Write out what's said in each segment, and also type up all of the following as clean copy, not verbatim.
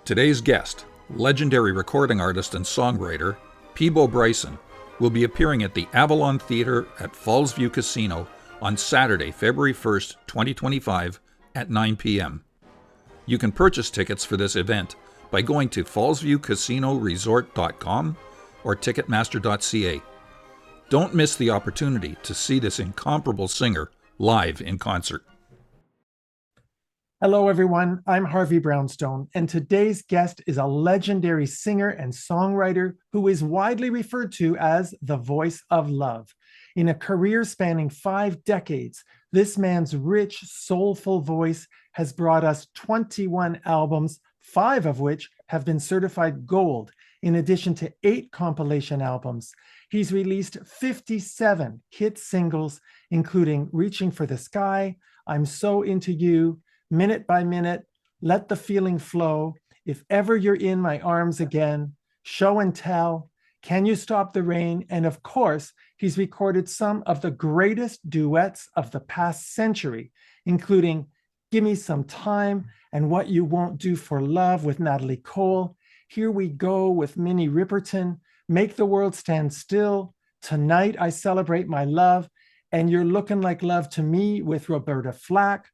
Today's guest, legendary recording artist and songwriter Peabo Bryson, will be appearing at the Avalon Theatre at Fallsview Casino on Saturday, February 1st, 2025 at 9 p.m. You can purchase tickets for this event by going to fallsviewcasinoresort.com or ticketmaster.ca. Don't miss the opportunity to see this incomparable singer live in concert. Hello, everyone. I'm Harvey Brownstone, and today's guest is a legendary singer and songwriter who is widely referred to as the voice of love. In a career spanning 5 decades, this man's rich, soulful voice has brought us 21 albums, 5 of which have been certified gold, in addition to 8 compilation albums. He's released 57 hit singles, including Reaching for the Sky, I'm So Into You, Minute by Minute, Let the Feeling Flow, If Ever You're in My Arms Again, Show and Tell, Can You Stop the Rain? And of course, he's recorded some of the greatest duets of the past century, including Gimme Some Time and What You Won't Do for Love with Natalie Cole, Here We Go with Minnie Ripperton, Make the World Stand Still, Tonight I Celebrate My Love, and You're Lookin Like Love to Me with Roberta Flack,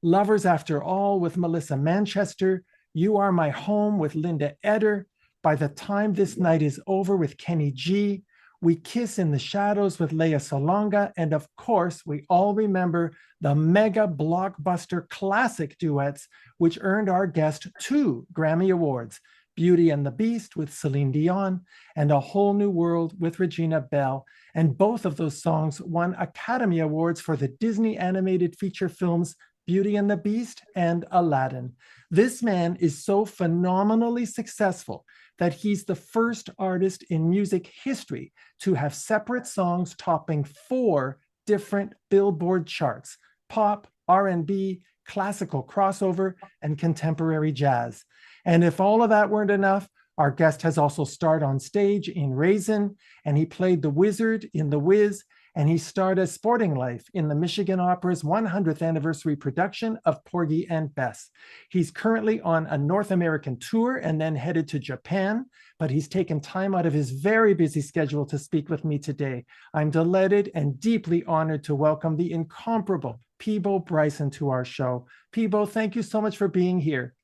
Lovers After All with Melissa Manchester, You Are My Home with Linda Eder, By the Time This Night Is Over with Kenny G, We Kiss in the Shadows with Lea Salonga, and of course, we all remember the mega-blockbuster classic duets, which earned our guest 2 Grammy Awards, Beauty and the Beast with Celine Dion, and A Whole New World with Regina Belle. And both of those songs won Academy Awards for the Disney animated feature films Beauty and the Beast and Aladdin. This man is so phenomenally successful that he's the first artist in music history to have separate songs topping 4 different Billboard charts: pop, R&B, classical crossover, and contemporary jazz. And if all of that weren't enough, our guest has also starred on stage in Raisin, and he played the Wizard in The Wiz, and he starred as Sporting Life in the Michigan Opera's 100th anniversary production of Porgy and Bess. He's currently on a North American tour and then headed to Japan, but he's taken time out of his very busy schedule to speak with me today. I'm delighted and deeply honored to welcome the incomparable Peabo Bryson to our show. Peabo, thank you so much for being here.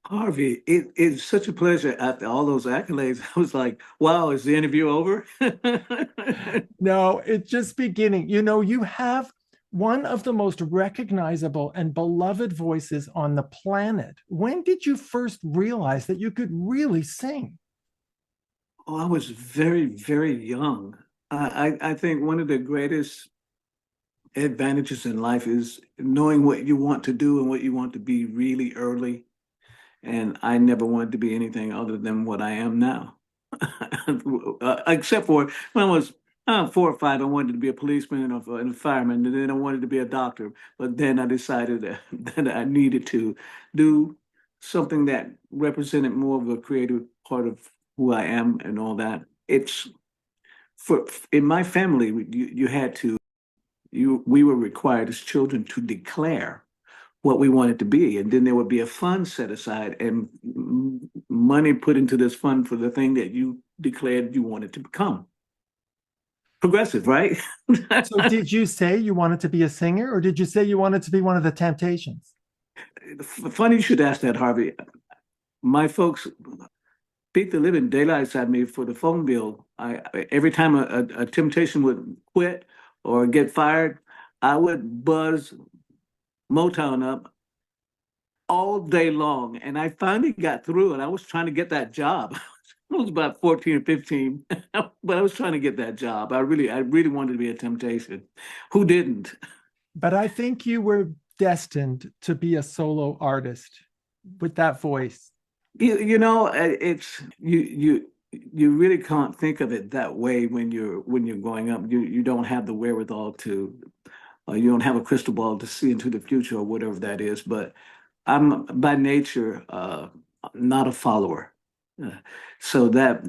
Harvey, it's such a pleasure. After all those accolades, I was like, wow, is the interview over? No, it's just beginning. You know, you have one of the most recognizable and beloved voices on the planet. When did you first realize that you could really sing? Oh, I was very, very young. I think one of the greatest advantages in life is knowing what you want to do and what you want to be really early. And I never wanted to be anything other than what I am now. Except for when I was 4 or 5, I wanted to be a policeman and a fireman, and then I wanted to be a doctor. But then I decided that I needed to do something that represented more of a creative part of who I am and all that. It's in my family, we were required as children to declare what we wanted to be. And then there would be a fund set aside and money put into this fund for the thing that you declared you wanted to become. Progressive, right? So did you say you wanted to be a singer, or did you say you wanted to be one of the Temptations? Funny you should ask that, Harvey. My folks beat the living daylights at me for the phone bill. Every time a Temptation would quit or get fired, I would buzz Motown up all day long. And I finally got through, and I was trying to get that job. I was about 14 or 15, but I was trying to get that job. I really wanted to be a Temptation. Who didn't? But I think you were destined to be a solo artist with that voice. You know, it's you really can't think of it that way when you're growing up. You don't have the wherewithal to. You don't have a crystal ball to see into the future or whatever that is, but I'm by nature not a follower. So that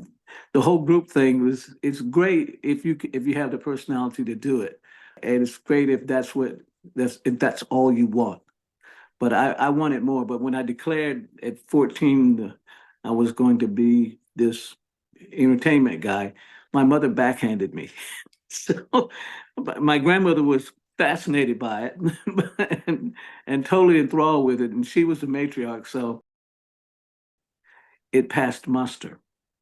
the whole group thing it's great if you have the personality to do it, and it's great if that's all you want. But I wanted more. But when I declared at 14 I was going to be this entertainment guy. My mother backhanded me. So my grandmother was fascinated by it and totally enthralled with it. And she was the matriarch, so it passed muster.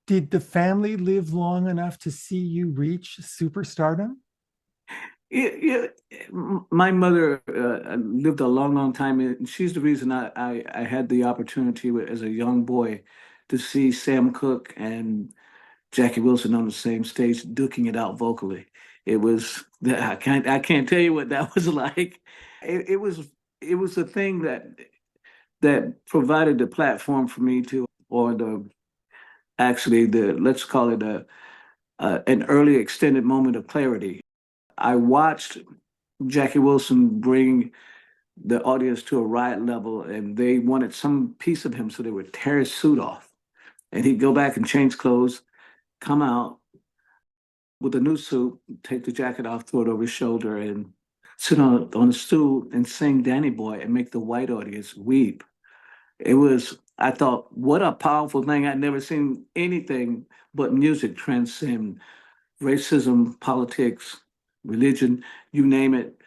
Did the family live long enough to see you reach superstardom? My mother lived a long, long time, and she's the reason I had the opportunity as a young boy to see Sam Cooke and Jackie Wilson on the same stage, duking it out vocally. It was I can't tell you what that was like. It was a thing that provided the platform for me to, or the actually the let's call it an early extended moment of clarity. I watched Jackie Wilson bring the audience to a riot level, and they wanted some piece of him, so they would tear his suit off, and he'd go back and change clothes, come out with a new suit, take the jacket off, throw it over his shoulder, and sit on a stool and sing Danny Boy and make the white audience weep. I thought, what a powerful thing. I'd never seen anything but music transcend racism, politics, religion, you name it.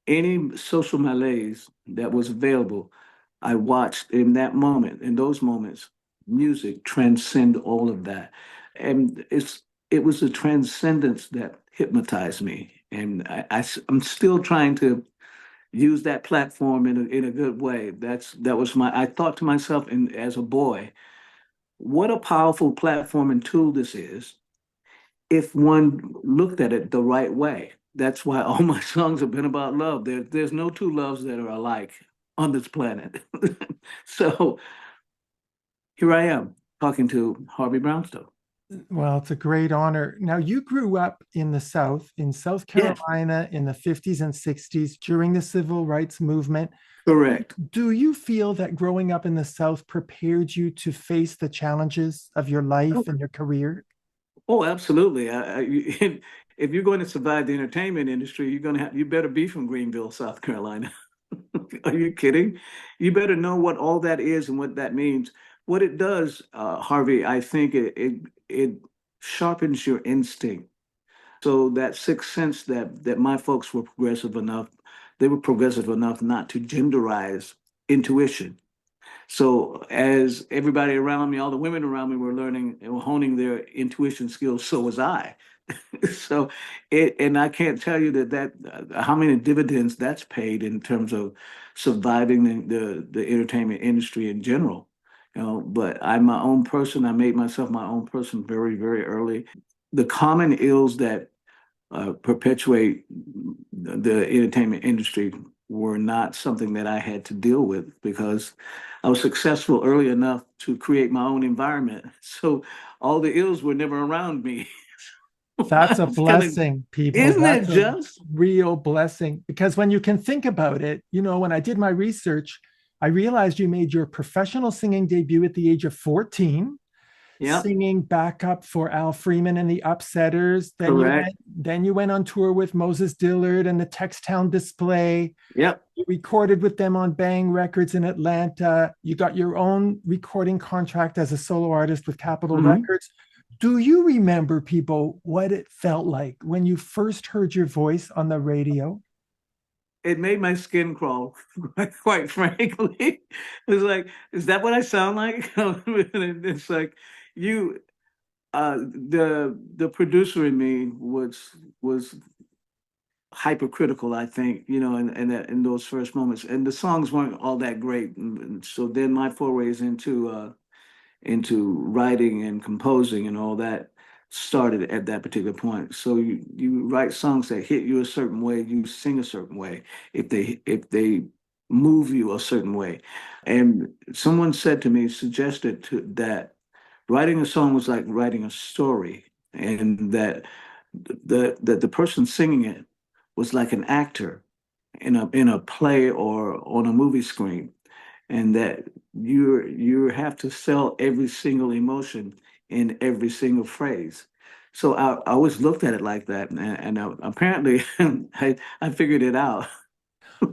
Any social malaise that was available, I watched in that moment, in those moments, music transcend all of that. And it was the transcendence that hypnotized me. And I'm still trying to use that platform in a good way. I thought to myself, and as a boy, what a powerful platform and tool this is if one looked at it the right way. That's why all my songs have been about love. There's no two loves that are alike on this planet. So here I am talking to Harvey Brownstone. Well, it's a great honor. Now, you grew up in the South, in South Yes, Carolina in the 50s and 60s during the civil rights movement. correct. Do you feel that growing up in the South prepared you to face the challenges of your Oh, life and your career? oh, absolutely. If you're going to survive the entertainment industry, you better be from Greenville, South Carolina. Are you kidding? You better know what all that is and what that means. What it does, Harvey, I think it sharpens your instinct. So that sixth sense that my folks were progressive enough, they were progressive enough not to genderize intuition. So as everybody around me, all the women around me were learning and were honing their intuition skills, so was I. So and I can't tell you that how many dividends that's paid in terms of surviving the entertainment industry in general. But I'm my own person. I made myself my own person very, very early. The common ills that perpetuate the entertainment industry were not something that I had to deal with because I was successful early enough to create my own environment. So all the ills were never around me. That's I a was kind of, blessing, people. isn't it That's a just? real blessing. Because when you can think about it, when I did my research, I realized you made your professional singing debut at the age of 14, Yep, singing backup for Al Freeman and the Upsetters. correct. Then you went on tour with Moses Dillard and the Textown Display. Yep. You recorded with them on Bang Records in Atlanta. You got your own recording contract as a solo artist with Capitol Mhm. Records. Do you remember, people, what it felt like when you first heard your voice on the radio? It made my skin crawl, quite frankly. It was like, is that what I sound like? It's like you the producer in me was hypercritical, I think, in those first moments. And the songs weren't all that great. And so then my forays into writing and composing and all that started at that particular point. So you write songs that hit you a certain way, you sing a certain way, if they move you a certain way. And someone said to me, suggested that writing a song was like writing a story, and that the person singing it was like an actor in a play or on a movie screen, and that you have to sell every single emotion in every single phrase. So I always looked at it like that, and apparently I figured it out.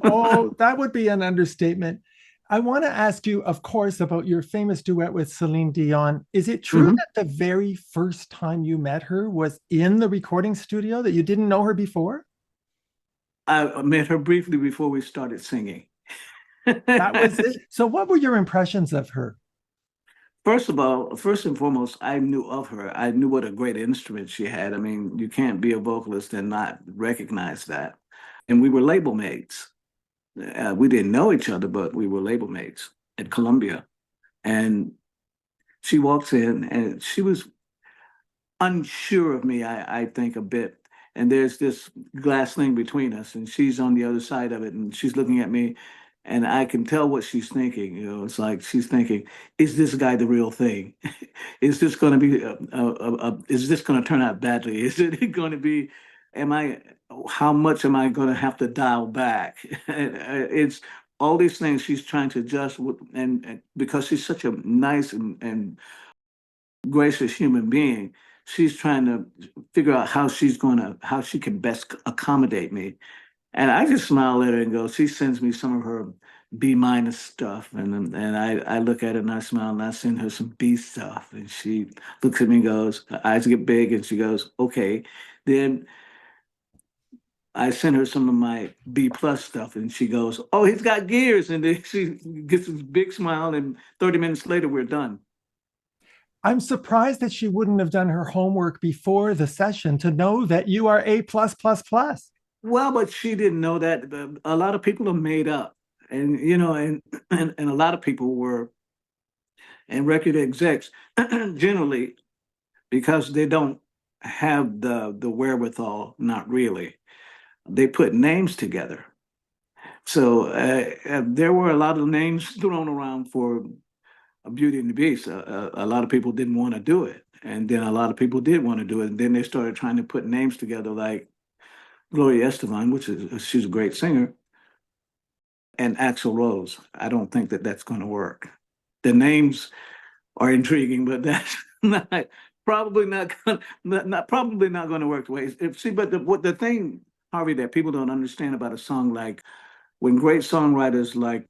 Oh, that would be an understatement. I want to ask you, of course, about your famous duet with Celine Dion. Is it true Mhm. that the very first time you met her was in the recording studio, that you didn't know her before? I met her briefly before we started singing. That was it. So, what were your impressions of her? First of all, first and foremost, I knew of her. I knew what a great instrument she had. I mean, you can't be a vocalist and not recognize that. And we were label mates. We didn't know each other, but we were label mates at Columbia. And she walks in and she was unsure of me, I think, a bit. And there's this glass thing between us, and she's on the other side of it, and she's looking at me, and I can tell what she's thinking. You know, it's like she's thinking, "Is this guy the real thing? Is this going to be? Is this going to turn out badly? Is it going to be? Am I? How much am I going to have to dial back?" It's all these things she's trying to adjust with, and because she's such a nice and gracious human being, she's trying to figure out how she can best accommodate me. And I just smile at her and go, she sends me some of her B minus stuff. And I look at it and I smile and I send her some B stuff. And she looks at me and goes, her eyes get big and she goes, okay. Then I send her some of my B plus stuff and she goes, oh, he's got gears. And then she gets this big smile and 30 minutes later, we're done. I'm surprised that she wouldn't have done her homework before the session to know that you are A plus plus plus. Well, but she didn't know that. A lot of people are made up, and you know, and a lot of people were, and record execs generally because they don't have the wherewithal. Not really. They put names together. So there were a lot of names thrown around for Beauty and the Beast. A lot of people didn't want to do it, and then a lot of people did want to do it, and then they started trying to put names together like Gloria Estefan, which is she's a great singer, and Axl Rose. I don't think that that's going to work. The names are intriguing, but that's not probably not probably not going to work the way. See, but what the thing, Harvey, that people don't understand about a song like when great songwriters like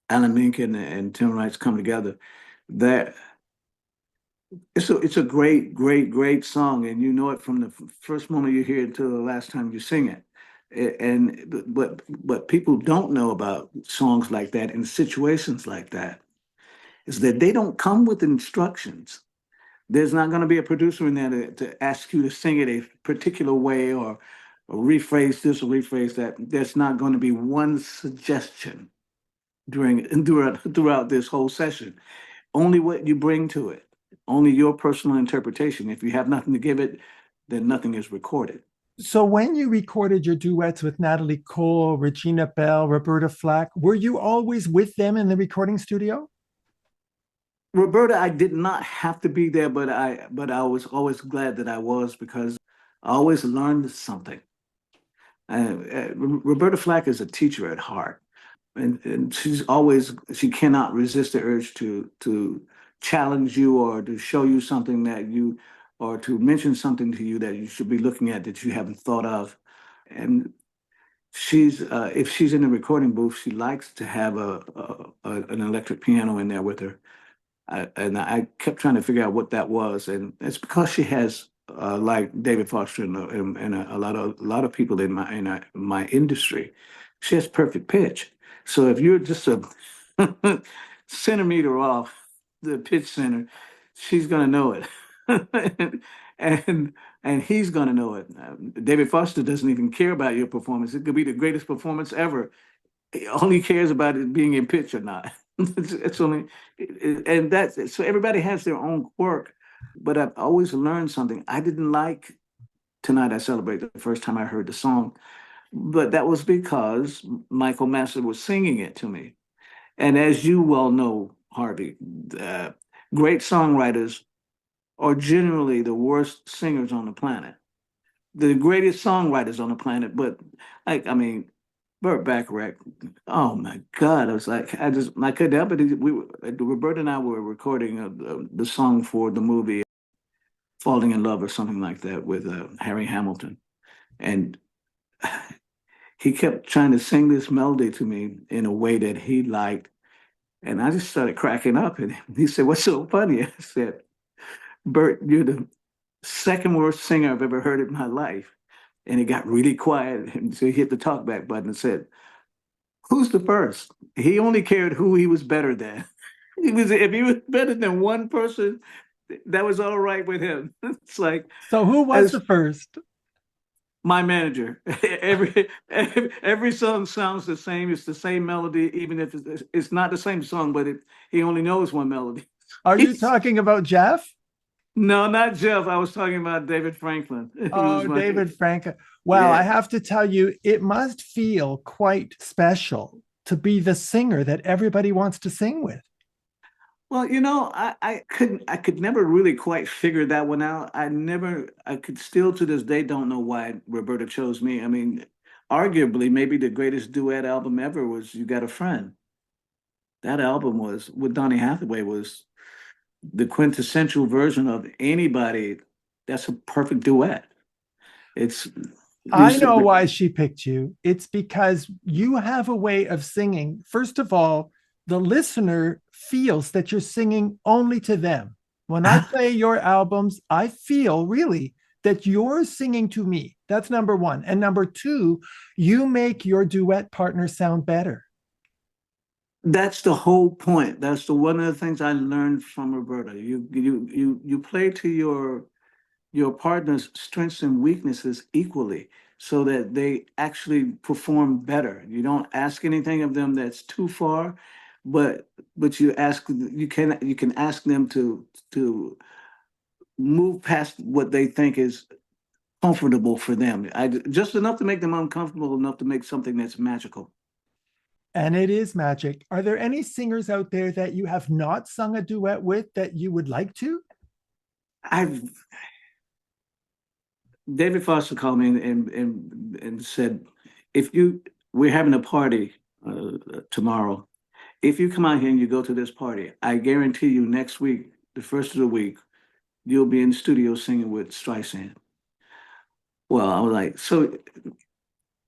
Alan Menken and Tim Rice come together, that it's a great song, and you know it from the first moment you hear it to the last time you sing it. And but people don't know about songs like that in situations like that is that they don't come with instructions. There's not going to be a producer in there to ask you to sing it a particular way or rephrase this or rephrase that. There's not going to be one suggestion throughout this whole session. Only what you bring to it, only your personal interpretation. If you have nothing to give it, then nothing is recorded. So, when you recorded your duets with Natalie Cole, Regina Belle, Roberta Flack, were you always with them in the recording studio? Roberta, I did not have to be there, but I was always glad that I was because I always learned something. Roberta Flack is a teacher at heart, and she cannot resist the urge to challenge you or to show you something that you or to mention something to you that you should be looking at that you haven't thought of. And she's if she's in the recording booth, she likes to have an electric piano in there with her. And I kept trying to figure out what that was, and it's because she has like David Foster and a lot of people in my industry, she has perfect pitch. So if you're just a centimeter off the pitch center, she's gonna know it, and and he's gonna know it. David Foster doesn't even care about your performance. It could be the greatest performance ever, only cares about it being in pitch or not. It's only, and that's so everybody has their own quirk. But I've always learned something. I didn't like Tonight I Celebrate the first time I heard the song, but that was because Michael Massey was singing it to me. And as you well know, Harvey, uh, great songwriters are generally the worst singers on the planet, the greatest songwriters on the planet. But like, I mean, Burt Bacharach, oh my God, I was like, I couldn't help it. Roberta and I were recording the song for the movie Falling in Love or something like that with Harry Hamilton. And he kept trying to sing this melody to me in a way that he liked. And I just started cracking up. And he said, "What's so funny?" I said, "Bert, you're the second worst singer I've ever heard in my life." And it got really quiet. And so he hit the talkback button and said, "Who's the first?" He only cared who he was better than. If he was better than one person, that was all right with him. It's like, So who was as the first? my manager, every song sounds the same. It's the same melody, even if it's not the same song, but he only knows one melody. Are you talking about Jeff? No, not Jeff. I was talking about David Franklin. He was Oh, my, David Franca. Well, I yeah. have to tell you, it must feel quite special to be the singer that everybody wants to sing with. Well, I could never really quite figure that one out. I could still to this day don't know why Roberta chose me. I mean, arguably, maybe the greatest duet album ever was "You Got a Friend." That album was with Donny Hathaway was the quintessential version of anybody that's a perfect duet. It's I these, know why she picked you. It's because you have a way of singing. First of all, the listener feels that you're singing only to them. When I play your albums, I feel really that you're singing to me. That's number one. And number two, you make your duet partner sound better. that's the whole point. That's the one of the things I learned from Roberta. You play to your partner's strengths and weaknesses equally so that they actually perform better. You don't ask anything of them that's too far, but you can ask them to move past what they think is comfortable for them. Just enough to make them uncomfortable, enough to make something that's magical. And it is magic. Are there any singers out there that you have not sung a duet with that you would like to? I've David Foster called me and said, if you we're having a party tomorrow. If you come out here and you go to this party, I guarantee you next week, the first of the week, you'll be in the studio singing with Streisand. Well, I was like, so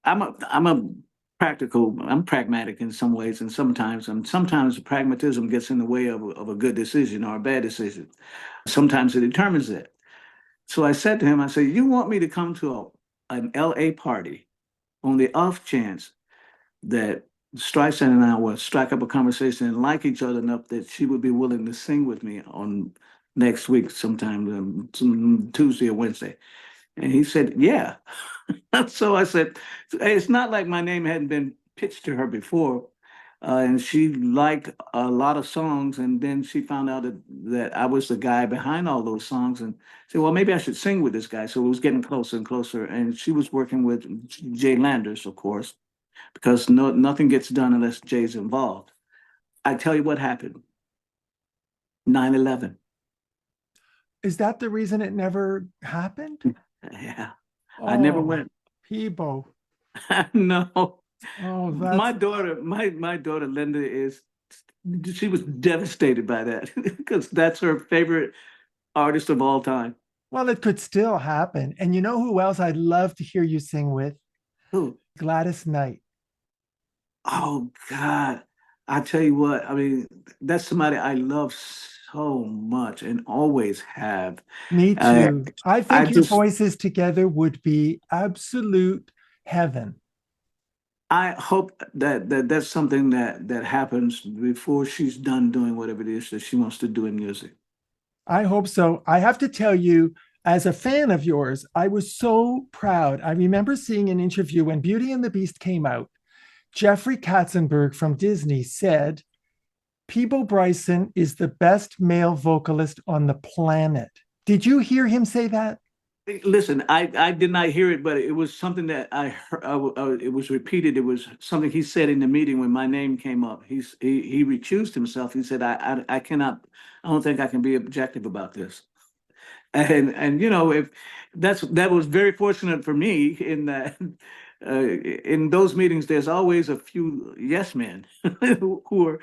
I'm pragmatic in some ways, and sometimes pragmatism gets in the way of a good decision or a bad decision. Sometimes it determines that. So I said to him, I said, you want me to come to an LA party on the off chance that Streisand and I will strike up a conversation and like each other enough that she would be willing to sing with me on next week sometime, Tuesday or Wednesday. And he said, yeah. So I said, it's not like my name hadn't been pitched to her before. And she liked a lot of songs. And then she found out that I was the guy behind all those songs and said, well, maybe I should sing with this guy. So it was getting closer and closer. And she was working with Jay Landers, of course, because nothing gets done unless Jay's involved. I tell you what happened 9/11. Is that the reason it never happened? Yeah, I never Oh, went. Peabo. No. Oh, My that's daughter, my daughter Linda she was devastated by that because that's her favorite artist of all time. well, it could still happen. And you know who else I'd love to hear you sing with? Who? Gladys Knight. Oh God. I tell you what, I mean, that's somebody I love so much and always have. Me I too. I I think your just voices together would be absolute heaven. I hope that that's something that happens before she's done doing whatever it is that she wants to do in music. I hope so. I have to tell you, as a fan of yours, I was so proud. I remember seeing an interview when Beauty and the Beast came out. Jeffrey Katzenberg from Disney said, Peabo Bryson is the best male vocalist on the planet. Did you hear him say that? Listen, I did not hear it, but it was something that I heard. It was repeated. It was something he said in the meeting when my name came up. He recused himself. He said, I cannot. I don't think I can be objective about this. And if that was very fortunate for me in that in those meetings there's always a few yes men who are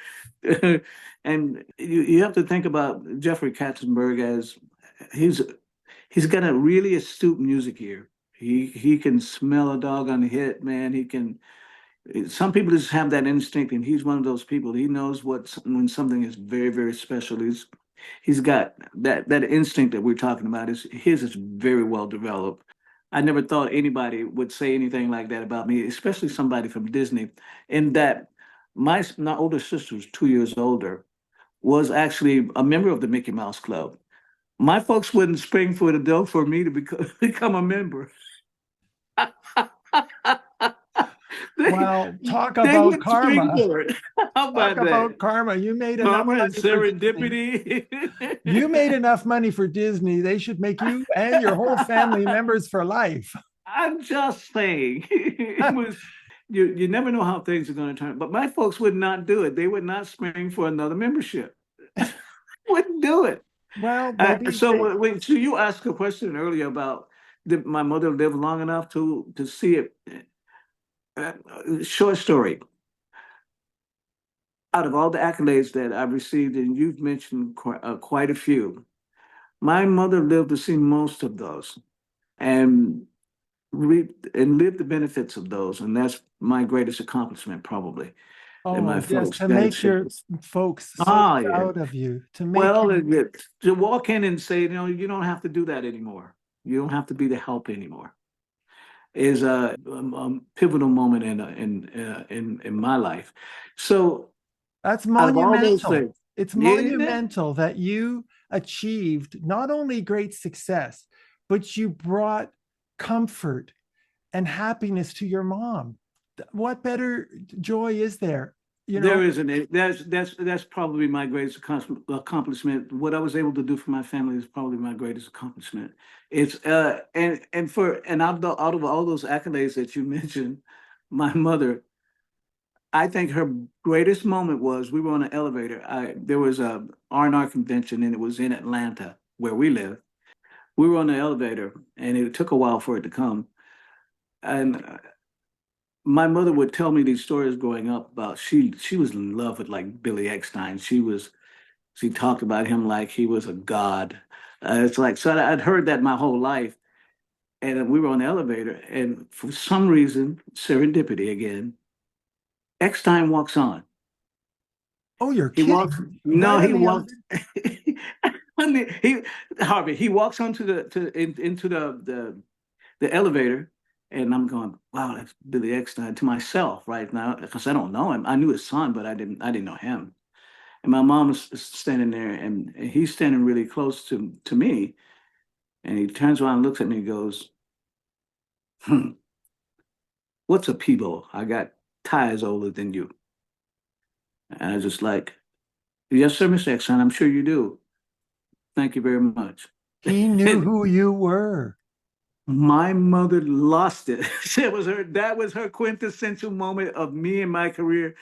and you have to think about Jeffrey Katzenberg as he's he's got a really astute music ear. He can smell a dog on the hit, man. He can. Some people just have that instinct, and he's one of those people. He knows when something is very, very special. He's got that instinct that we're talking about. His is very well developed. I never thought anybody would say anything like that about me, especially somebody from Disney. In that my older sister was 2 years older, was actually a member of the Mickey Mouse Club. My folks wouldn't spring for the dough for me to become a member. Well, talk They about wouldn't spring karma. for it. How Talk about about that? karma. You made enough Karma and money for Disney. serendipity. You made enough money for Disney. They should make you and your whole family members for life. I'm just saying. It was you never know how things are going to turn. But my folks would not do it. They would not spring for another membership. Wouldn't do it. Well, maybe So you asked a question earlier about did my mother live long enough to see it? Short story. Out of all the accolades that I've received, and you've mentioned quite a few, my mother lived to see most of those, and lived the benefits of those, and that's my greatest accomplishment, probably. And my oh, yes, folks to got make it. your folks so Ah, yeah. proud of you, to make Well, you, to walk in and say, you don't have to do that anymore. You don't have to be the help anymore. Is a pivotal moment in my life. So that's out of all those monumental. things, It's isn't it? monumental that you achieved not only great success, but you brought comfort and happiness to your mom. What better joy is there? You know, There isn't it. That's probably my greatest accomplishment. What I was able to do for my family is probably my greatest accomplishment. It's and out of all those accolades that you mentioned, my mother, I think her greatest moment was we were on an elevator. There was a R&R convention and it was in Atlanta where we live. We were on the elevator and it took a while for it to come. And my mother would tell me these stories growing up about she was in love with like Billy Eckstine. She talked about him like he was a god. It's like so I'd heard that my whole life, and we were on the elevator, and for some reason, serendipity again, Eckstein walks on. oh, you're He walks. kidding. No, Right he on the walks. elevator. I mean, Harvey. He walks onto into the elevator, and I'm going, wow, that's Billy Eckstein to myself right now because I don't know him. I knew his son, but I didn't know him. And my mom is standing there, and he's standing really close to me, and he turns around and looks at me and goes, "What's a Peabo? I got ties older than you." And I was just like, "Yes, sir, Mr. Eckstein. I'm sure you do. Thank you very much." He knew who you were. My mother lost it. That was her quintessential moment of me in my career,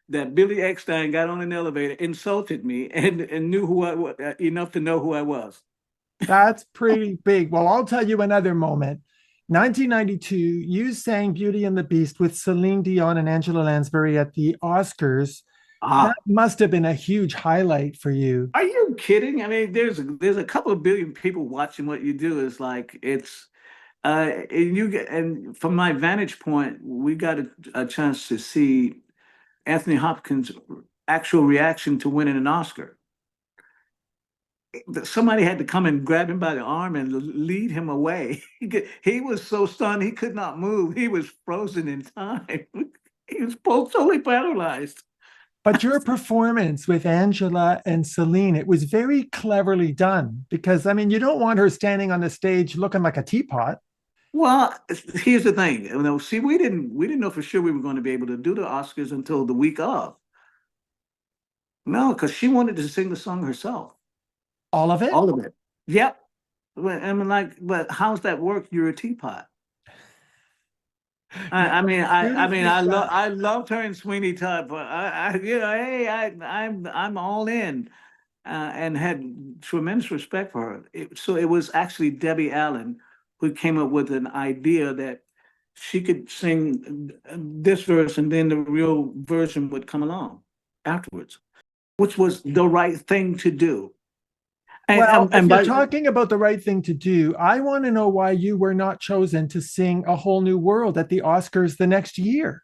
that Billy Eckstein got on an elevator, insulted me, and knew who I was enough to know who I was. That's pretty big. Well, I'll tell you another moment. 1992, you sang Beauty and the Beast with Celine Dion and Angela Lansbury at the Oscars. That Ah, must have been a huge highlight for you. are you kidding? I mean, there's a couple of billion people watching what you do. It's like and from my vantage point, we got a chance to see Anthony Hopkins' actual reaction to winning an Oscar. Somebody had to come and grab him by the arm and lead him away. He was so stunned he could not move. He was frozen in time. He was both totally paralyzed. But your performance with Angela and Celine, it was very cleverly done because, I mean, you don't want her standing on the stage looking like a teapot. Well, here's the thing. See, we didn't know for sure we were going to be able to do the Oscars until the week of. No, because she wanted to sing the song herself, All of it? all of it. Yep. I'm like, but how's that work? You're a teapot. No, beautifully done. I loved her in Sweeney Todd, but hey, I'm all in, and had tremendous respect for her. So it was actually Debbie Allen who came up with an idea that she could sing this verse and then the real version would come along afterwards, which was the right thing to do. Well, if And you're by talking about the right thing to do, I want to know why you were not chosen to sing A Whole New World at the Oscars the next year.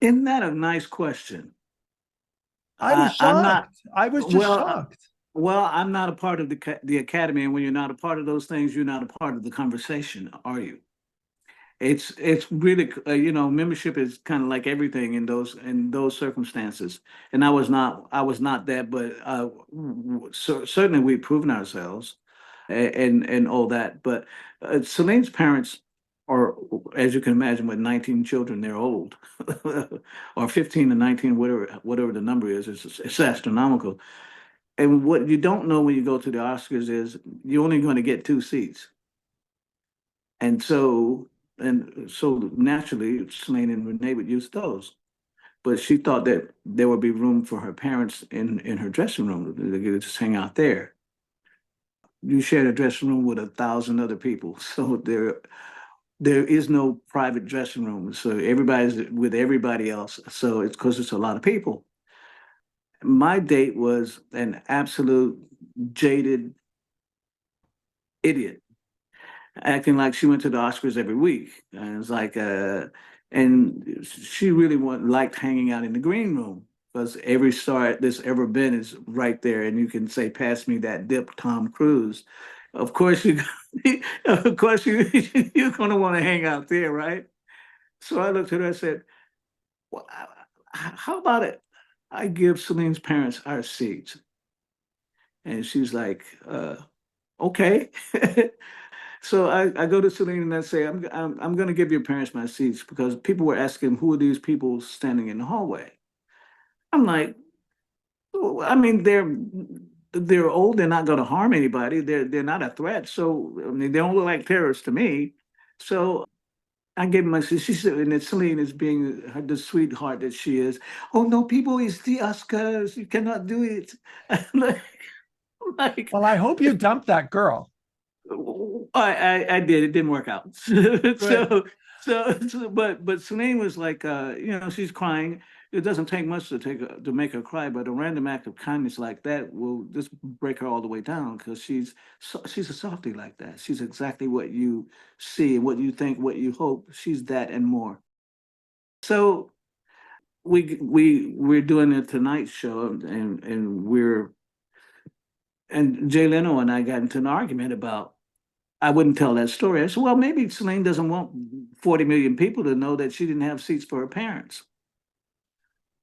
Isn't that a nice question? I was I'm not. shocked. I was just Well, shocked. I'm not a part of the academy, and when you're not a part of those things, you're not a part of the conversation, are you? It's really membership is kind of like everything in those circumstances. And I was not that, but certainly we've proven ourselves and all that. But Celine's parents are, as you can imagine, with 19 children, they're old, or 15 to 19, whatever the number is. It's astronomical. And what you don't know when you go to the Oscars is you're only going to get two seats. And so naturally, Celine and Renee would use those. But she thought that there would be room for her parents in her dressing room. They could just hang out there. You shared a dressing room with 1,000 other people, so there is no private dressing room. So everybody's with everybody else. So it's because it's a lot of people. My date was an absolute jaded idiot, acting like she went to the Oscars every week. And it's like, and she really liked hanging out in the green room because every star that's ever been is right there, and you can say, "Pass me that dip, Tom Cruise." Of course, of course, you're going to want to hang out there, right? So I looked at her and said, well, "How about it? I give Celine's parents our seats," and she's like, "Okay." So I go to Celine and I say, I'm going to give your parents my seats because people were asking, who are these people standing in the hallway? I'm like, "Oh, I mean, they're old. They're not going to harm anybody. They're not a threat. So I mean, they don't look like terrorists to me." So I gave them my seats. She said, and then Celine is being the sweetheart that she is. "Oh no, people, it's the Oscars. You cannot do it." like, like Well, I hope you dumped that girl. I did. It didn't work out. Good. But Celine was like, she's crying. It doesn't take much to make her cry, but a random act of kindness like that will just break her all the way down because she's a softie like that. She's exactly what you see, what you think, what you hope. She's that and more. So we're doing a Tonight Show, and Jay Leno and I got into an argument about I wouldn't tell that story. I said, well, maybe Celine doesn't want 40 million people to know that she didn't have seats for her parents.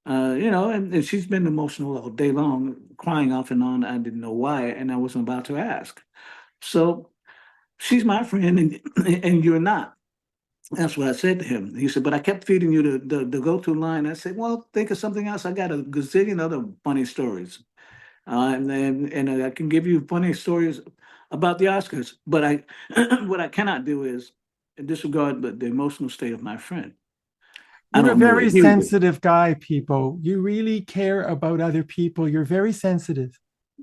And she's been emotional all day long, crying off and on. I didn't know why, and I wasn't about to ask. So she's my friend, and you're not. That's what I said to him. He said, but I kept feeding you the go-to line. I said, well, think of something else. I got a gazillion other funny stories. And I can give you funny stories about the Oscars, but what I cannot do is disregard the emotional state of my friend. I You're a don't know what very he would do. sensitive guy, people. You really care about other people. You're very sensitive.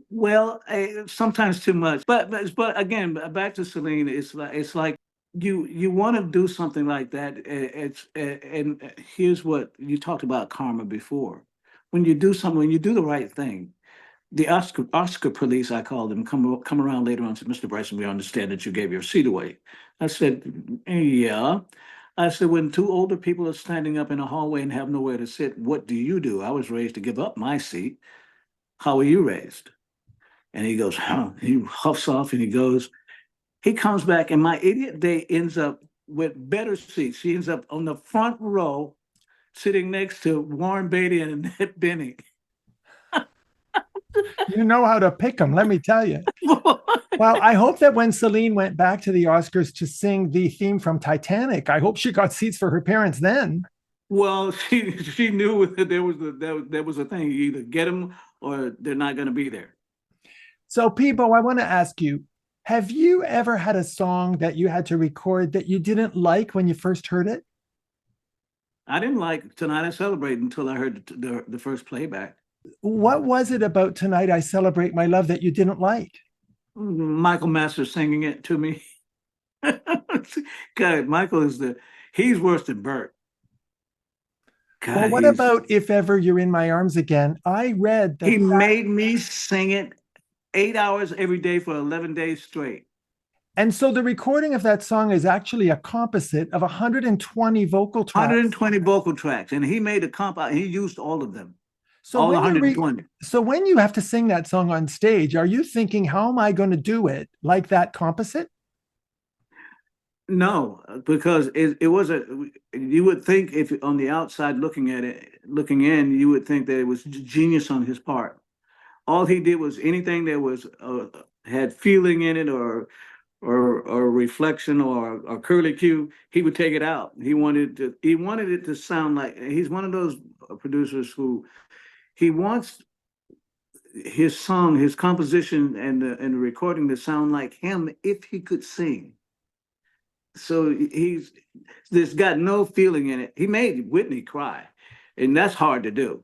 Well, sometimes too much. But again, back to Celine, it's like you want to do something like that. And here's what you talked about karma before. When you do something, when you do the right thing, the Oscar police, I call them, come around later on and said, Mr. Bryson, we understand that you gave your seat away. I said, yeah. I said, when two older people are standing up in a hallway and have nowhere to sit, what do you do? I was raised to give up my seat. How were you raised? And he goes, huh. He huffs off and he comes back, and my idiot day ends up with better seats. She ends up on the front row, sitting next to Warren Beatty and Annette Bening. You know how to pick them, let me tell you. Well, I hope that when Celine went back to the Oscars to sing the theme from Titanic, I hope she got seats for her parents then. Well, she knew that there was a thing. You either get them or they're not going to be there. So, Peabo, I want to ask you, have you ever had a song that you had to record that you didn't like when you first heard it? I didn't like Tonight I Celebrate until I heard the first playback. What was it about Tonight I Celebrate My Love that you didn't like? Michael Masters singing it to me. God, Michael he's worse than Bert. Well, God, what about If Ever You're in My Arms Again? I read that he made me sing it 8 hours every day for 11 days straight. And so the recording of that song is actually a composite of 120 vocal tracks. 120 vocal tracks, and he made a comp. He used all of them, So all when 120. so when you have to sing that song on stage, are you thinking, how am I going to do it like that composite? No, because it was you would think, if on the outside looking at it, looking in, you would think that it was genius on his part. All he did was anything that was had feeling in it, or reflection, or curly cue, he would take it out. He wanted it to sound like, he's one of those producers who he wants his song, his composition, and the recording to sound like him if he could sing. So there's got no feeling in it. He made Whitney cry, and that's hard to do.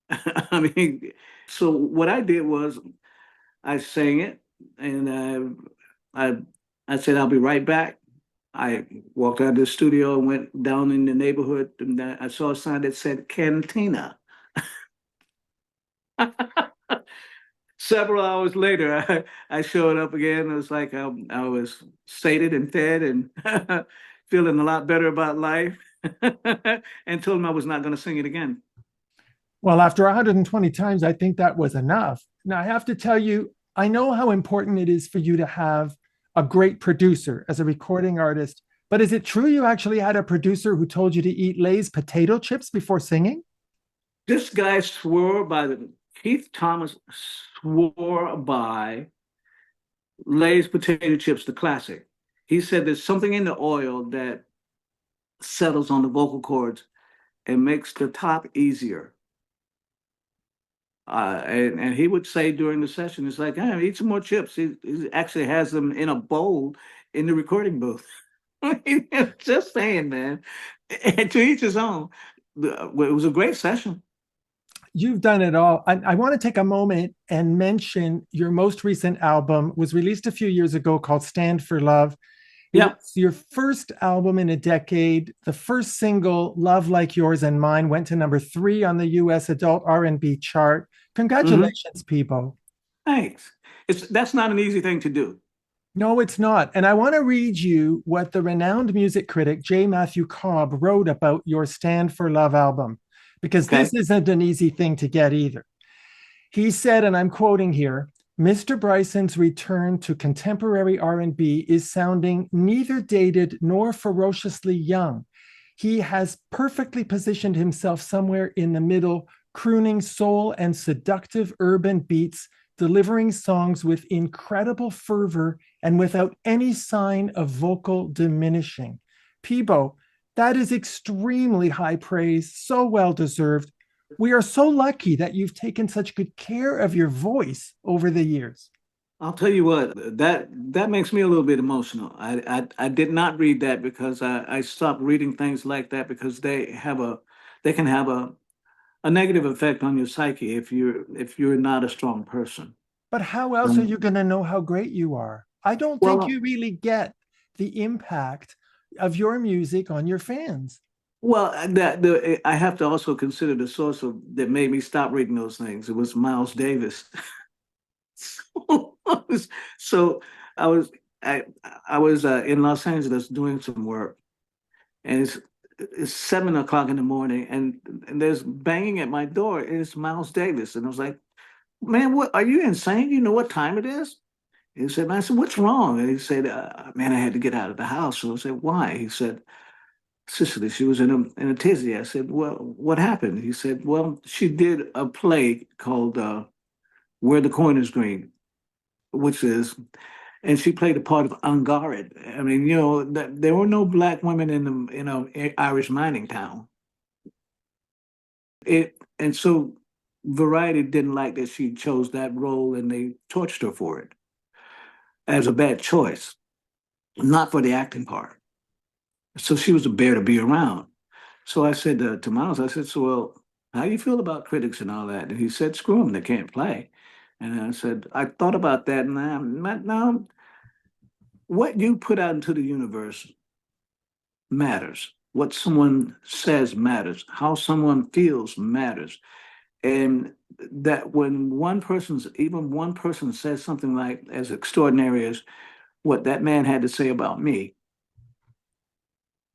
I mean, so what I did was I sang it, and I said, I'll be right back. I walked out of the studio and went down in the neighborhood, and I saw a sign that said Cantina. Several hours later, I showed up again. It was like I was sated and fed and feeling a lot better about life, and told him I was not going to sing it again. Well, after 120 times, I think that was enough. Now, I have to tell you, I know how important it is for you to have a great producer as a recording artist, but is it true you actually had a producer who told you to eat Lay's potato chips before singing? This guy swore by Keith Thomas swore by Lay's potato chips, the classic. He said there's something in the oil that settles on the vocal cords and makes the top easier. And he would say during the session, it's like, hey, eat some more chips. He actually has them in a bowl in the recording booth. Just saying, man. And to each his own. It was a great session. You've done it all. I want to take a moment and mention your most recent album was released a few years ago called Stand for Love. Yeah. It's your first album in a decade. The first single, Love Like Yours and Mine, went to #3 on the US adult R&B chart. Congratulations, Peabo. Thanks. That's not an easy thing to do. No, it's not. And I want to read you what the renowned music critic J. Matthew Cobb wrote about your Stand for Love album, because this isn't an easy thing to get either. He said, and I'm quoting here, Mr. Bryson's return to contemporary R&B is sounding neither dated nor ferociously young. He has perfectly positioned himself somewhere in the middle, crooning soul and seductive urban beats, delivering songs with incredible fervor and without any sign of vocal diminishing. Peabo, that is extremely high praise, so well deserved. We are so lucky that you've taken such good care of your voice over the years. I'll tell you what, that makes me a little bit emotional. I did not read that because I stopped reading things like that because they can have a negative effect on your psyche if you're not a strong person. But how else are you going to know how great you are? I don't think you really get the impact of your music on your fans. Well, I have to also consider the source that made me stop reading those things. It was Miles Davis. So I was in Los Angeles doing some work, and it's 7 o'clock in the morning, and there's banging at my door, and it's Miles Davis, and I was like, "Man, what are you insane? You know what time it is?" He said, "Man," I said, "What's wrong?" And he said, "Man, I had to get out of the house." So I said, "Why?" He said, "Cicely, she was in a tizzy." I said, "Well, what happened?" He said, "Well, she did a play called Where the Coin is Green, and she played the part of Angarid. I mean, there were no black women in an Irish mining town. And so Variety didn't like that she chose that role, and they torched her for it as a bad choice, not for the acting part. So she was a bear to be around." So I said to Miles, I said, "So, well, how do you feel about critics and all that?" And he said, "Screw them, they can't play." And I said, "I thought about that, and now what you put out into the universe matters. What someone says matters. How someone feels matters. And that when even one person says something like as extraordinary as what that man had to say about me,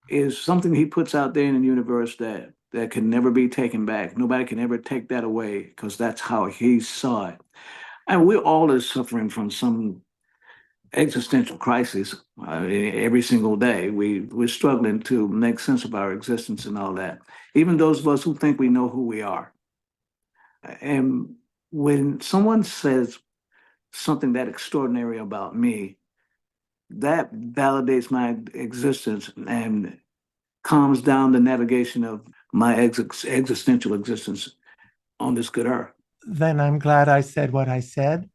is something he puts out there in the universe that can never be taken back. Nobody can ever take that away because that's how he saw it. And we're all is suffering from some existential crisis every single day. We're struggling to make sense of our existence and all that. Even those of us who think we know who we are. And when someone says something that extraordinary about me, that validates my existence and calms down the navigation of my existential existence on this good earth. Then I'm glad I said what I said.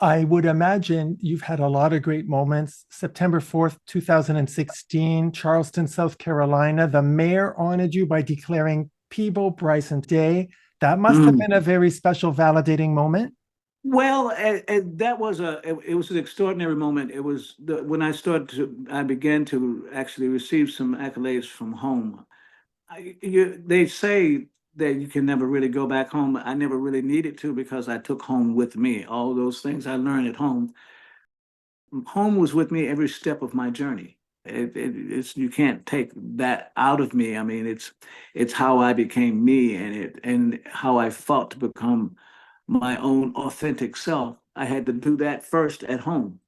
I would imagine you've had a lot of great moments. September 4th, 2016, Charleston, South Carolina, the mayor honored you by declaring Peabo Bryson Day. That must have been a very special, validating moment. Well, that was it was an extraordinary moment. It was when I began to actually receive some accolades from home. They say that you can never really go back home. I never really needed to because I took home with me all those things I learned at home. Home was with me every step of my journey. It's you can't take that out of me. I mean, it's how I became me and how I fought to become my own authentic self. I had to do that first at home.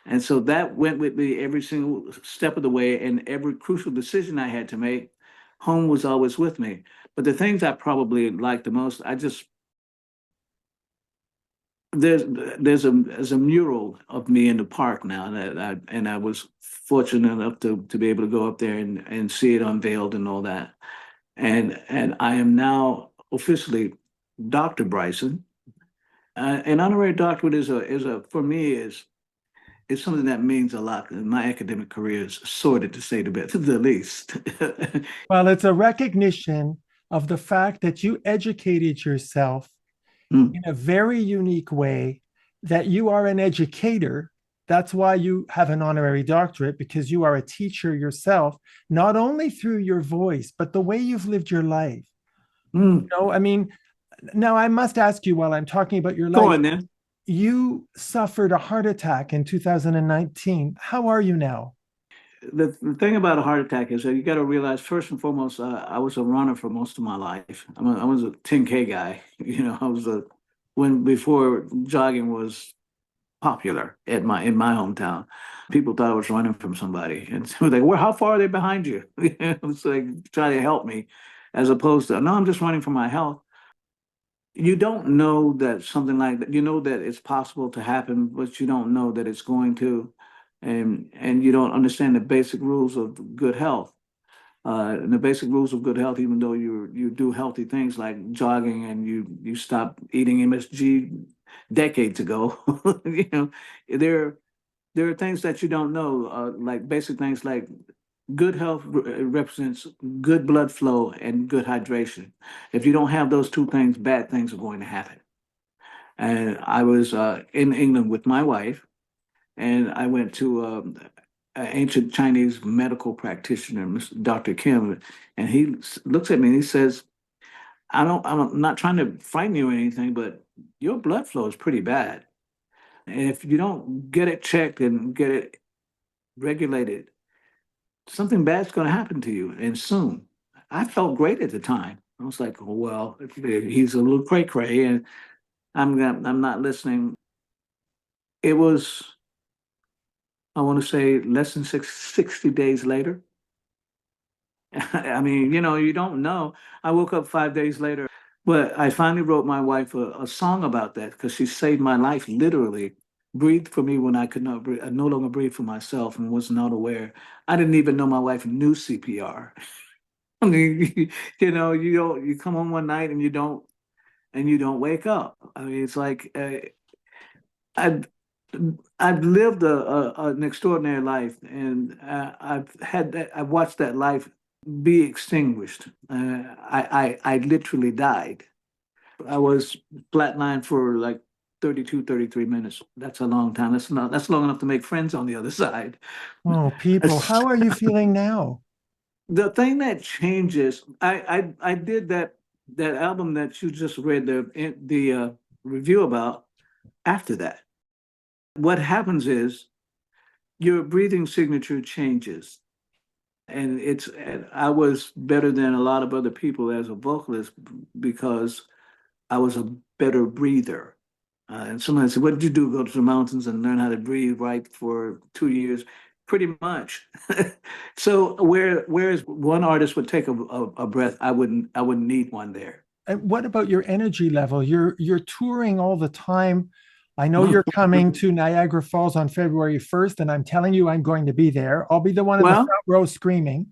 And so that went with me every single step of the way, and every crucial decision I had to make, home was always with me. But the things I probably liked the most, I just there's a mural of me in the park now and I was fortunate enough to be able to go up there and see it unveiled and all that. And I am now officially Dr. Bryson. An honorary doctorate is a for me is something that means a lot. My academic career is sordid to say the least. Well, it's a recognition of the fact that you educated yourself in a very unique way, that you are an educator. That's why you have an honorary doctorate, because you are a teacher yourself, not only through your voice, but the way you've lived your life. You know, I mean, now I must ask you while I'm talking about your Go life, on then. you suffered a heart attack in 2019. How are you now? The thing about a heart attack is that you got to realize first and foremost, I was a runner for most of my life. I was a 10K guy. You know, I was when before jogging was popular in my hometown. People thought I was running from somebody, and so like, "Well, how far are they behind you?" It was like trying to help me, as opposed to, "No, I'm just running for my health." You don't know that something like that. You know that it's possible to happen, but you don't know that it's going to, and you don't understand the basic rules of good health. And the basic rules of good health, even though you do healthy things like jogging and you stop eating MSG decades ago, you know, there there are things that you don't know, like basic things like good health represents good blood flow and good hydration. If you don't have those two things, bad things are going to happen. And I was in England with my wife, and I went to an ancient Chinese medical practitioner, Dr. Kim, and he looks at me and he says, I'm not trying to frighten you or anything, but your blood flow is pretty bad. And if you don't get it checked and get it regulated, something bad's going to happen to you and soon. I felt great at the time. I was like, oh, well, he's a little cray cray and I'm not listening. It was, I want to say, less than 60 days later. I mean, you know, you don't know. I woke up 5 days later, but I finally wrote my wife a song about that because she saved my life, literally. Breathed for me when I could not breathe. I no longer breathe for myself and was not aware. I didn't even know my wife knew CPR. I mean, you know, you come home one night and you don't wake up. I mean, it's like I've I've lived an extraordinary life, and I've watched that life be extinguished. I literally died. I was flatlined for like 32, 33 minutes. That's a long time. That's long enough to make friends on the other side. Oh, people, how are you feeling now? The thing that changes, I did that that album that you just read the review about after that. What happens is your breathing signature changes. And I was better than a lot of other people as a vocalist because I was a better breather. And somebody said, "What did you do? Go to the mountains and learn how to breathe right for 2 years?" Pretty much. So whereas one artist would take a breath, I wouldn't need one there. And what about your energy level? You're touring all the time. I know you're coming to Niagara Falls on February 1st, and I'm telling you, I'm going to be there. I'll be the one in the Well, front row screaming.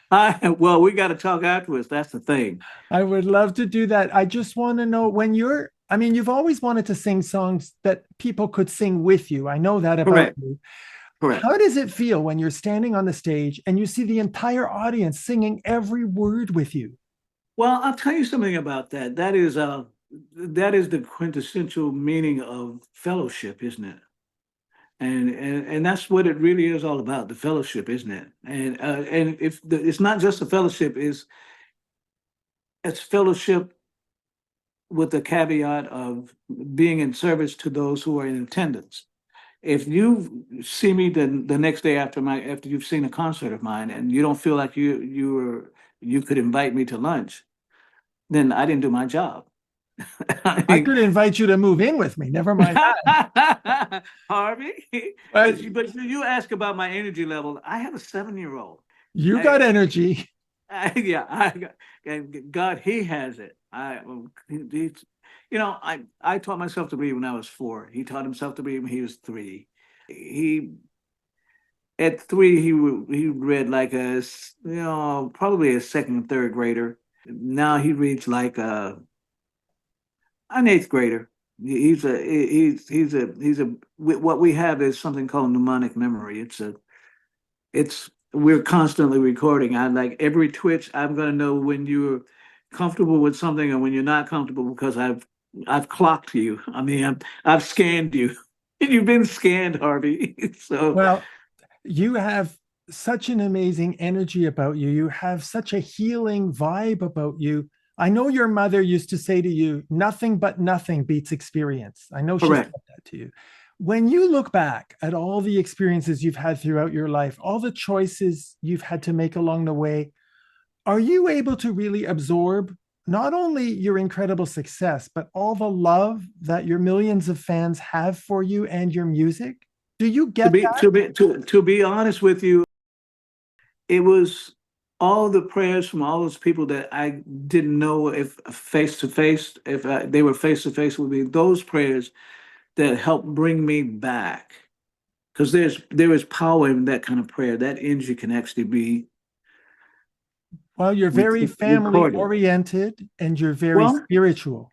well, we got to talk afterwards. That's the thing. I would love to do that. I just want to know when I mean, you've always wanted to sing songs that people could sing with you. I know that about Correct. you. Correct. How does it feel when you're standing on the stage and you see the entire audience singing every word with you? Well, I'll tell you something about that. That is the quintessential meaning of fellowship, isn't it? And that's what it really is all about, the fellowship, isn't it? And if it's not just a fellowship, it's fellowship with the caveat of being in service to those who are in attendance. If you see me the next day after you've seen a concert of mine and you don't feel like you could invite me to lunch, then I didn't do my job. I I mean, could invite you to move in with me. Never mind Harvey, that. but you ask about my energy level. I have a 7-year-old. You got I, energy. yeah, and God, He has it. I taught myself to read when I was 4. He taught himself to read when he was 3. He At 3 he read like probably a second and third grader. Now he reads like an eighth grader. What we have is something called mnemonic memory. We're constantly recording. I like every twitch. I'm gonna know when you're comfortable with something and when you're not comfortable because I've clocked you. I mean, I've scanned you. You've been scanned, Harvey. So Well, you have such an amazing energy about you. You have such a healing vibe about you. I know your mother used to say to you, nothing but nothing beats experience. I know she said correct. that to you. When you look back at all the experiences you've had throughout your life, all the choices you've had to make along the way, are you able to really absorb not only your incredible success, but all the love that your millions of fans have for you and your music? Do you To get be that? to be to be honest with you, it was all the prayers from all those people that I didn't know if face to face, if they were face to face with me. Those prayers that helped bring me back, because there is power in that kind of prayer. That energy can actually be Well, you're very family recorded. oriented and you're very Well, spiritual.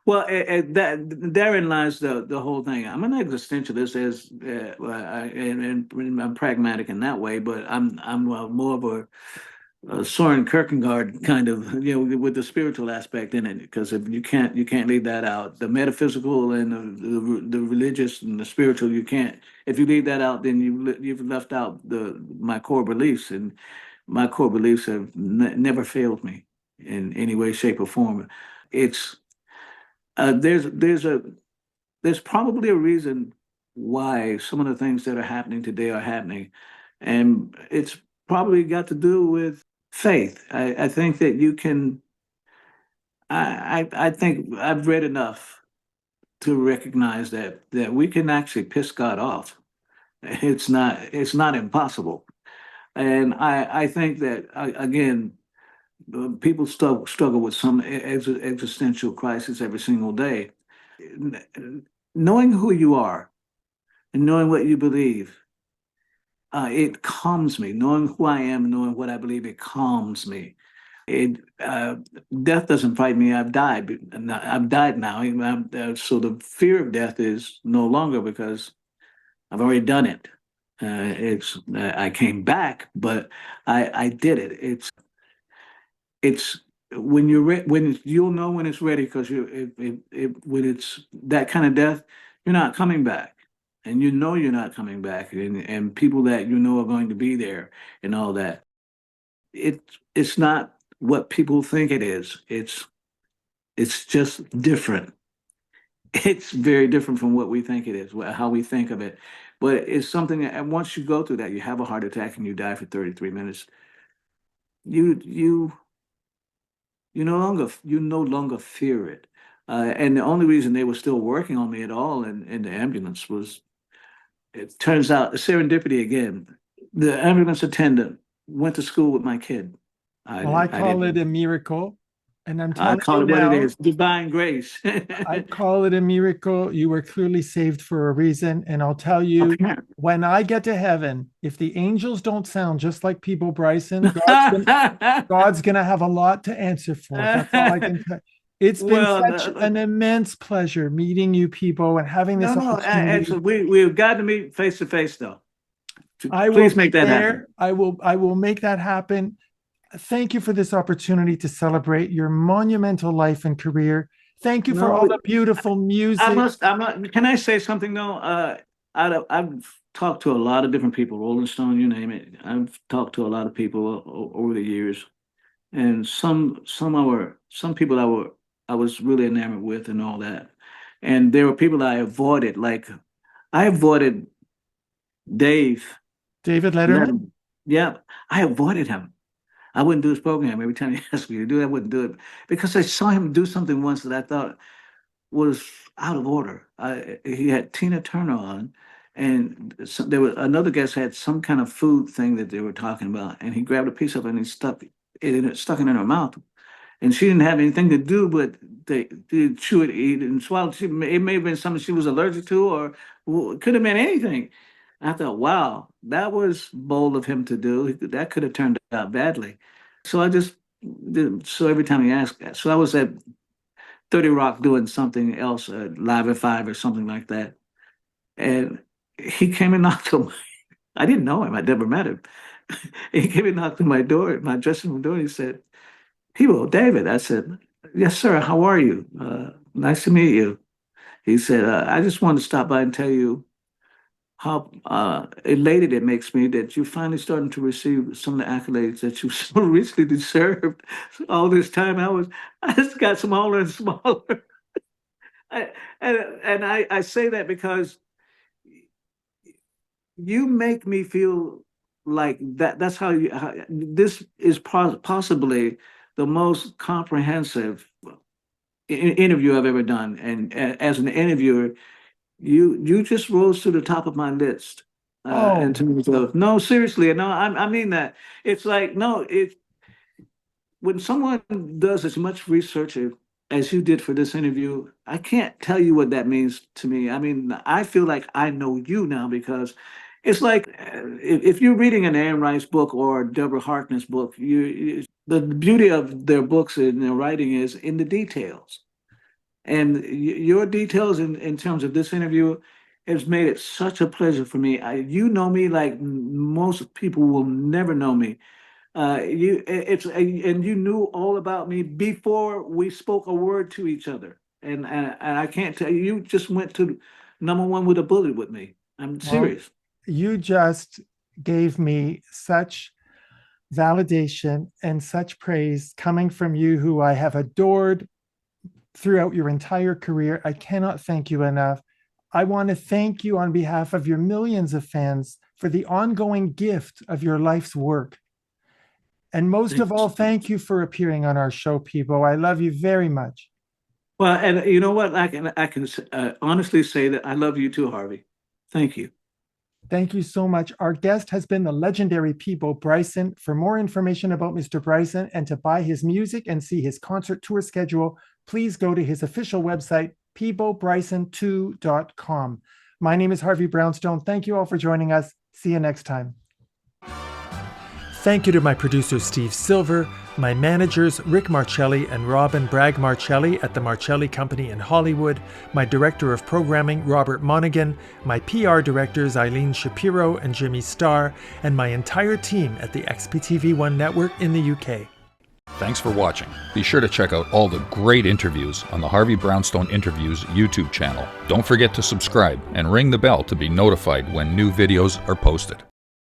therein lies the whole thing. I'm an existentialist, and I'm pragmatic in that way, but I'm more of a Soren Kierkegaard kind of, with the spiritual aspect in it. Because if you can't leave that out. The metaphysical and the religious and the spiritual, you can't. If you leave that out, then you've left out my core beliefs, and my core beliefs have never failed me in any way, shape, or form. It's there's probably a reason why some of the things that are happening today are happening, and it's probably got to do with faith. I think that you can. I think I've read enough to recognize that we can actually piss God off. It's not impossible, and I think that again, people struggle with some existential crisis every single day. Knowing who you are and knowing what you believe, it calms me. Knowing who I am and knowing what I believe, it calms me. It Death doesn't frighten me. I've died. I've died now. So the fear of death is no longer because I've already done it. It's I came back, but I did it. It's when when you'll know when it's ready because when it's that kind of death, you're not coming back, and you're not coming back, and people that are going to be there and all that. It's not what people think it is. It's just different. It's very different from what we think it is, how we think of it. But it's something that, and once you go through that, you have a heart attack and you die for 33 minutes. You no longer fear it. And the only reason they were still working on me at all in the ambulance was, it turns out, serendipity again. The ambulance attendant went to school with my kid. Well, I call it a miracle. And I'm I telling call you it what now, it is, divine grace. I call it a miracle. You were clearly saved for a reason. And I'll tell you, when I get to heaven, if the angels don't sound just like Peabo Bryson, God's gonna have a lot to answer for. That's all I can tell. It's been such an immense pleasure meeting you, Peabo, and having this opportunity. Actually, we've got to meet face to face, though. Please make that happen. I will make that happen. Thank you for this opportunity to celebrate your monumental life and career. Thank you for all the beautiful music. Can I say something though? I've talked to a lot of different people, Rolling Stone, you name it. I've talked to a lot of people over the years, and some people I was really enamored with and all that. And there were people I avoided, like I avoided David Letterman. Yeah, I avoided him. I wouldn't do his program. Every time he asked me to do it, I wouldn't do it because I saw him do something once that I thought was out of order. He had Tina Turner on, and there was another guest had some kind of food thing that they were talking about, and he grabbed a piece of it and he stuck it in her mouth, and she didn't have anything to do but they chew it, eat it, and swallow. It may have been something she was allergic to, or it could have been anything. I thought, wow, that was bold of him to do. That could have turned out badly. So I just did. So every time he asked that, so I was at 30 Rock doing something else, Live at 5 or something like that. And he came and knocked on I didn't know him. I'd never met him. He came and knocked on my door, my dressing room door. And he said, "Peabo, David." I said, "Yes, sir. How are you? Nice to meet you." He said, "I just wanted to stop by and tell you how elated it makes me that you're finally starting to receive some of the accolades that you so richly deserved. All this time I just got smaller and smaller." I say that because you make me feel like that's how this is possibly the most comprehensive interview I've ever done. And as an interviewer, you just rose to the top of my list. In terms of, no, seriously, no, I mean that. It's like, no, when someone does as much research as you did for this interview, I can't tell you what that means to me. I mean, I feel like I know you now because it's like if you're reading an Anne Rice book or Deborah Harkness book, the beauty of their books and their writing is in the details. And your details in terms of this interview has made it such a pleasure for me. You know me like most people will never know me. And you knew all about me before we spoke a word to each other. And I can't tell you, you just went to #1 with a bullet with me. I'm serious. You just gave me such validation and such praise coming from you, who I have adored throughout your entire career. I cannot thank you enough. I want to thank you on behalf of your millions of fans for the ongoing gift of your life's work. And most of all, thank you for appearing on our show, Peabo. I love you very much. Well, and you know what? I can honestly say that I love you too, Harvey. Thank you. Thank you so much. Our guest has been the legendary Peabo Bryson. For more information about Mr. Bryson and to buy his music and see his concert tour schedule, please go to his official website, peabobryson2.com. My name is Harvey Brownstone. Thank you all for joining us. See you next time. Thank you to my producer, Steve Silver, my managers, Rick Marcelli and Robin Bragg Marcelli at the Marcelli Company in Hollywood, my director of programming, Robert Monaghan, my PR directors, Eileen Shapiro and Jimmy Starr, and my entire team at the XPTV1 network in the UK. Thanks for watching. Be sure to check out all the great interviews on the Harvey Brownstone Interviews YouTube channel. Don't forget to subscribe and ring the bell to be notified when new videos are posted.